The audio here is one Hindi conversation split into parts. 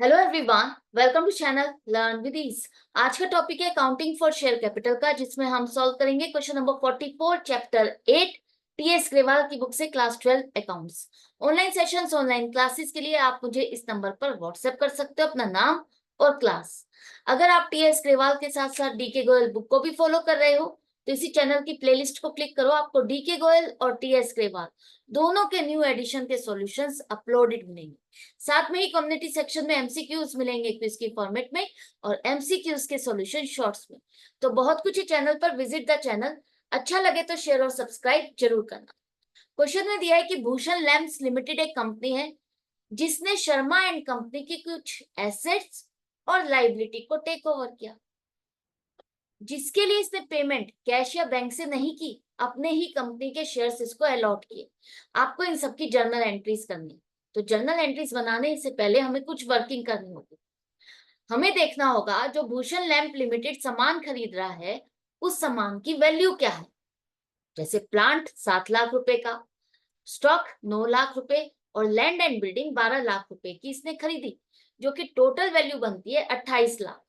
Hello everyone, welcome to channel learn with ease. आज का टॉपिक है अकाउंटिंग फॉर शेयर कैपिटल का, जिसमें हम सॉल्व करेंगे question number 44 chapter 8 TS Grewal की बुक से class 12 accounts. Online sessions, online classes के लिए आप मुझे इस नंबर पर व्हाट्सएप कर सकते हो अपना नाम और क्लास। अगर आप टीएस ग्रेवाल के साथ साथ डीके गोयल बुक को भी फॉलो कर रहे हो तो इसी चैनल की प्लेलिस्ट को क्लिक करो, आपको डीके गोयल और टीएस ग्रेवाल दोनों के न्यू एडिशन के सॉल्यूशंस अपलोडेड मिलेंगे। साथ में ही कम्युनिटी सेक्शन में एमसीक्यूज मिलेंगे क्विज की फॉर्मेट में और एमसीक्यूज के सॉल्यूशन शॉर्ट्स में। तो बहुत कुछ है चैनल पर, विजिट द चैनल। अच्छा लगे तो शेयर और सब्सक्राइब जरूर करना। क्वेश्चन में दिया है कि भूषण लैम्प्स लिमिटेड एक कंपनी है जिसने शर्मा एंड कंपनी की कुछ एसेट्स और लाइबिलिटी को टेक ओवर किया, जिसके लिए इसने पेमेंट कैश या बैंक से नहीं की, अपने ही कंपनी के शेयर्स इसको अलॉट किए। आपको इन सबकी जर्नल एंट्रीज करनी। तो जर्नल एंट्रीज बनाने से पहले हमें कुछ वर्किंग करनी होगी। हमें देखना होगा जो भूषण लैंप लिमिटेड सामान खरीद रहा है उस सामान की वैल्यू क्या है। जैसे प्लांट 7 लाख रुपए का, स्टॉक 9 लाख रुपए और लैंड एंड बिल्डिंग 12 लाख रुपए की इसने खरीदी, जो कि टोटल वैल्यू बनती है 28 लाख।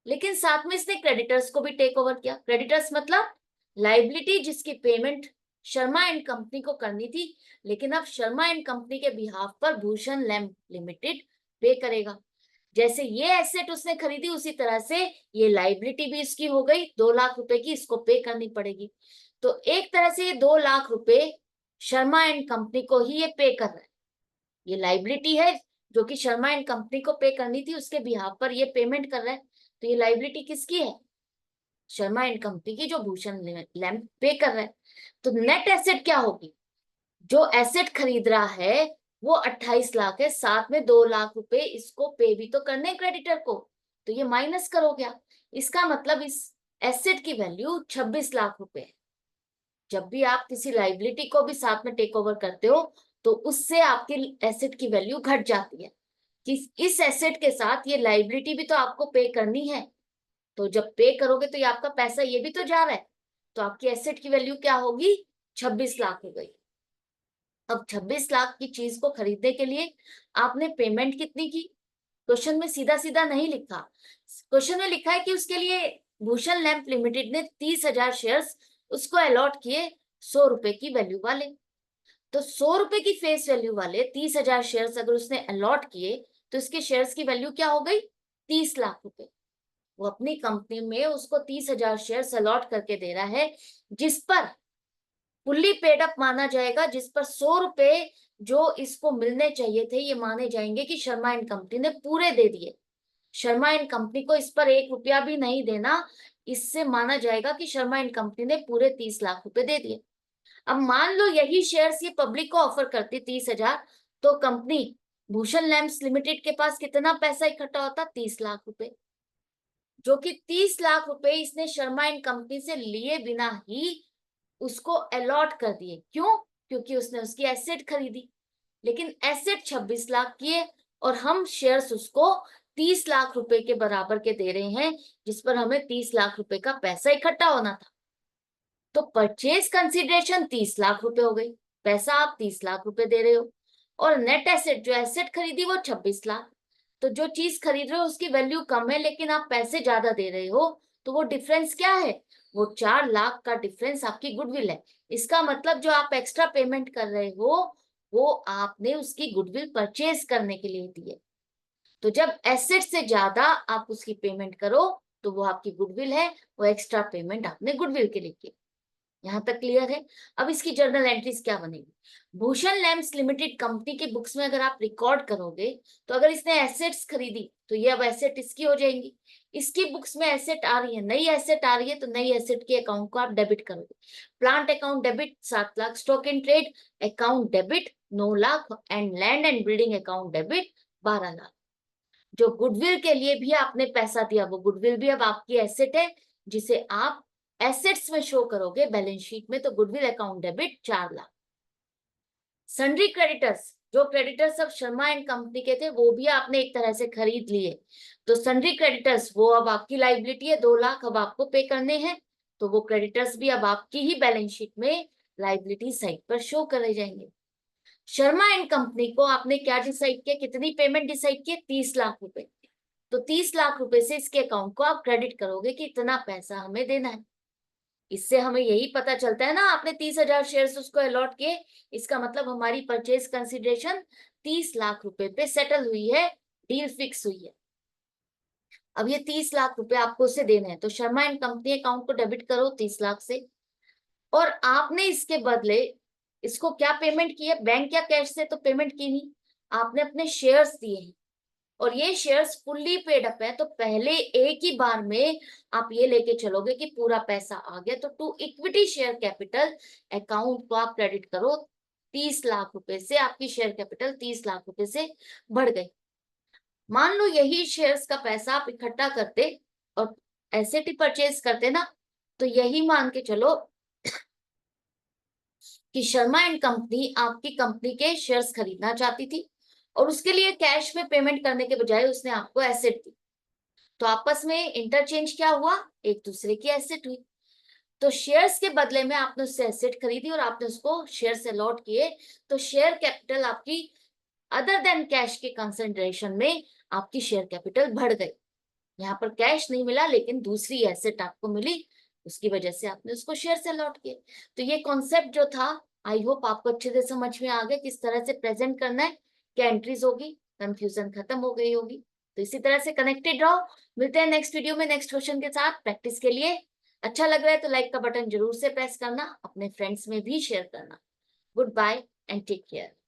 लेकिन साथ में इसने क्रेडिटर्स को भी टेक ओवर किया। क्रेडिटर्स मतलब लाइबिलिटी जिसकी पेमेंट शर्मा एंड कंपनी को करनी थी, लेकिन अब शर्मा एंड कंपनी के बिहाफ पर भूषण लैंप लिमिटेड पे करेगा। जैसे ये एसेट उसने खरीदी उसी तरह से ये लाइबिलिटी भी इसकी हो गई, 2 लाख रुपए की इसको पे करनी पड़ेगी। तो एक तरह से ये 2 लाख रुपए शर्मा एंड कंपनी को ही ये पे कर रहा है। ये लाइबिलिटी है जो कि शर्मा एंड कंपनी को पे करनी थी, उसके बिहाफ पर ये पेमेंट कर रहा है। तो ये लाइबिलिटी किसकी है? शर्मा एंड कंपनी की, जो भूषण लैंप पे कर रहा है। तो नेट एसेट क्या होगी? जो एसेट खरीद रहा है वो 28 लाख है, साथ में 2 लाख रुपए इसको पे भी तो करने क्रेडिटर को, तो ये माइनस करो क्या। इसका मतलब इस एसेट की वैल्यू 26 लाख रुपए है। जब भी आप किसी लाइबिलिटी को भी साथ में टेक ओवर करते हो तो उससे आपकी एसेट की वैल्यू घट जाती है कि इस एसेट के साथ ये लाइबिलिटी भी तो आपको पे करनी है। तो जब पे करोगे तो ये आपका पैसा ये भी तो जा रहा है, तो आपकी एसेट की वैल्यू क्या होगी? 26 लाख हो गई। अब 26 लाख की चीज को खरीदने के लिए आपने पेमेंट कितनी की? क्वेश्चन में सीधा सीधा नहीं लिखा। क्वेश्चन में लिखा है कि उसके लिए भूषण लैंप लिमिटेड ने 30,000 शेयर्स उसको अलॉट किए 100 रुपए की वैल्यू वाले। तो 100 रुपए की फेस वैल्यू वाले 30,000 शेयर्स अगर उसने अलॉट किए तो इसके शेयर्स की वैल्यू क्या हो गई? 30 लाख रुपए। वो अपनी कंपनी में उसको 30,000 शेयर्स अलॉट करके दे रहा है, जिस पर फुल्ली पेड अप माना जाएगा, जिस पर 100 रुपए जो इसको मिलने चाहिए थे ये माने जाएंगे कि शर्मा एंड कंपनी ने पूरे दे दिए। शर्मा एंड कंपनी को इस पर 1 रुपया भी नहीं देना। इससे माना जाएगा कि शर्मा एंड कंपनी ने पूरे 30 लाख रुपए दे दिए। अब मान लो यही शेयर्स ये पब्लिक को ऑफर करती 30,000, तो कंपनी भूषण लैम्प्स लिमिटेड के पास कितना पैसा इकट्ठा होता? 30 लाख रुपए, जो कि 30 लाख रुपए इसने शर्मा एंड कंपनी से लिए बिना ही उसको अलॉट कर दिए। क्यों? क्योंकि उसने उसकी एसेट खरीदी। लेकिन एसेट 26 लाख की है और हम शेयर्स उसको 30 लाख रुपए के बराबर के दे रहे हैं, जिस पर हमें 30 लाख रुपए का पैसा इकट्ठा होना था। तो परचेज कंसिडरेशन 30 लाख रुपए हो गई, पैसा आप 30 लाख रुपए दे रहे हो, और नेट एसेट जो एसेट खरीदी वो 26 लाख। तो जो चीज खरीद रहे हो उसकी वैल्यू कम है लेकिन आप पैसे ज्यादा दे रहे हो, तो वो डिफरेंस क्या है? वो 4 लाख का डिफरेंस आपकी गुडविल है। इसका मतलब जो आप एक्स्ट्रा पेमेंट कर रहे हो वो आपने उसकी गुडविल परचेज करने के लिए दी है। तो जब एसेट से ज्यादा आप उसकी पेमेंट करो तो वो आपकी गुडविल है, वो एक्स्ट्रा पेमेंट आपने गुडविल के लिए की। यहाँ तक क्लियर है? अब इसकी जर्नल एंट्रीज क्या बनेगी? भूषण लैम्प्स लिमिटेड कंपनी के बुक्स में अगर आप रिकॉर्ड करोगे तो अगर इसने एसेट्स खरीदी तो ये अब एसेट इसकी हो जाएंगी। इसकी बुक्स में एसेट आ रही है, नई एसेट आ रही है, तो नई एसेट के अकाउंट को आप डेबिट करोगे। Plant account debit 7 lakh, stock in trade account debit 9 lakh and land and building account debit 12 lakh. जो गुडविल के लिए भी आपने पैसा दिया वो गुडविल भी अब आपकी एसेट है, जिसे आप एसेट्स में शो करोगे बैलेंस शीट में। तो goodwill account debit 4 lakh. Sundry creditors, जो क्रेडिटर्स सब शर्मा एंड कंपनी के थे वो भी आपने एक तरह से खरीद लिए, तो सन्ड्री क्रेडिटर्स वो अब आपकी लाइबिलिटी है, 2 लाख अब आपको पे करने हैं। तो वो क्रेडिटर्स भी अब आपकी ही बैलेंस शीट में लाइबिलिटी साइड पर शो करे जाएंगे। शर्मा एंड कंपनी को आपने क्या डिसाइड किया, कितनी पेमेंट डिसाइड की, 30 लाख रुपए। तो 30 लाख रुपए से इसके अकाउंट को आप क्रेडिट करोगे कि इतना पैसा हमें देना है। इससे हमें यही पता चलता है ना, आपने 30,000 शेयर्स उसको अलॉट किए, इसका मतलब हमारी परचेज कंसिडरेशन 30 लाख रुपए पे सेटल हुई है, डील फिक्स हुई है। अब ये 30 लाख रुपए आपको उसे देने हैं, तो शर्मा एंड कंपनी अकाउंट को डेबिट करो 30 लाख से। और आपने इसके बदले इसको क्या पेमेंट की है, बैंक या कैश से तो पेमेंट की नहीं, आपने अपने शेयर्स दिए हैं, और ये शेयर्स फुल्ली पेड अप है। तो पहले एक ही बार में आप ये लेके चलोगे कि पूरा पैसा आ गया, तो to equity share capital account को आप क्रेडिट करो 30 लाख रुपए से, आपकी शेयर कैपिटल 30 लाख रुपए से बढ़ गई। मान लो यही शेयर्स का पैसा आप इकट्ठा करते और एसेट ही परचेज करते ना, तो यही मान के चलो कि शर्मा एंड कंपनी आपकी कंपनी के शेयर्स खरीदना चाहती थी, और उसके लिए कैश में पेमेंट करने के बजाय उसने आपको एसेट दी। तो आपस में इंटरचेंज क्या हुआ, एक दूसरे की एसेट हुई। तो शेयर्स के बदले में आपने उससे एसेट खरीदी और आपने उसको शेयर से अलॉट किए, तो शेयर कैपिटल आपकी अदर देन कैश के कंसंट्रेशन में आपकी शेयर कैपिटल बढ़ गई। यहाँ पर कैश नहीं मिला लेकिन दूसरी एसेट आपको मिली, उसकी वजह से आपने उसको शेयर से लौट किए। तो ये कॉन्सेप्ट जो था, आई होप आपको अच्छे से समझ में आ गया किस तरह से प्रेजेंट करना है, क्या एंट्रीज होगी, कंफ्यूजन खत्म हो गई होगी। तो इसी तरह से कनेक्टेड रहो, मिलते हैं नेक्स्ट वीडियो में नेक्स्ट क्वेश्चन के साथ प्रैक्टिस के लिए। अच्छा लग रहा है तो लाइक का बटन जरूर से प्रेस करना, अपने फ्रेंड्स में भी शेयर करना। Good bye and take care.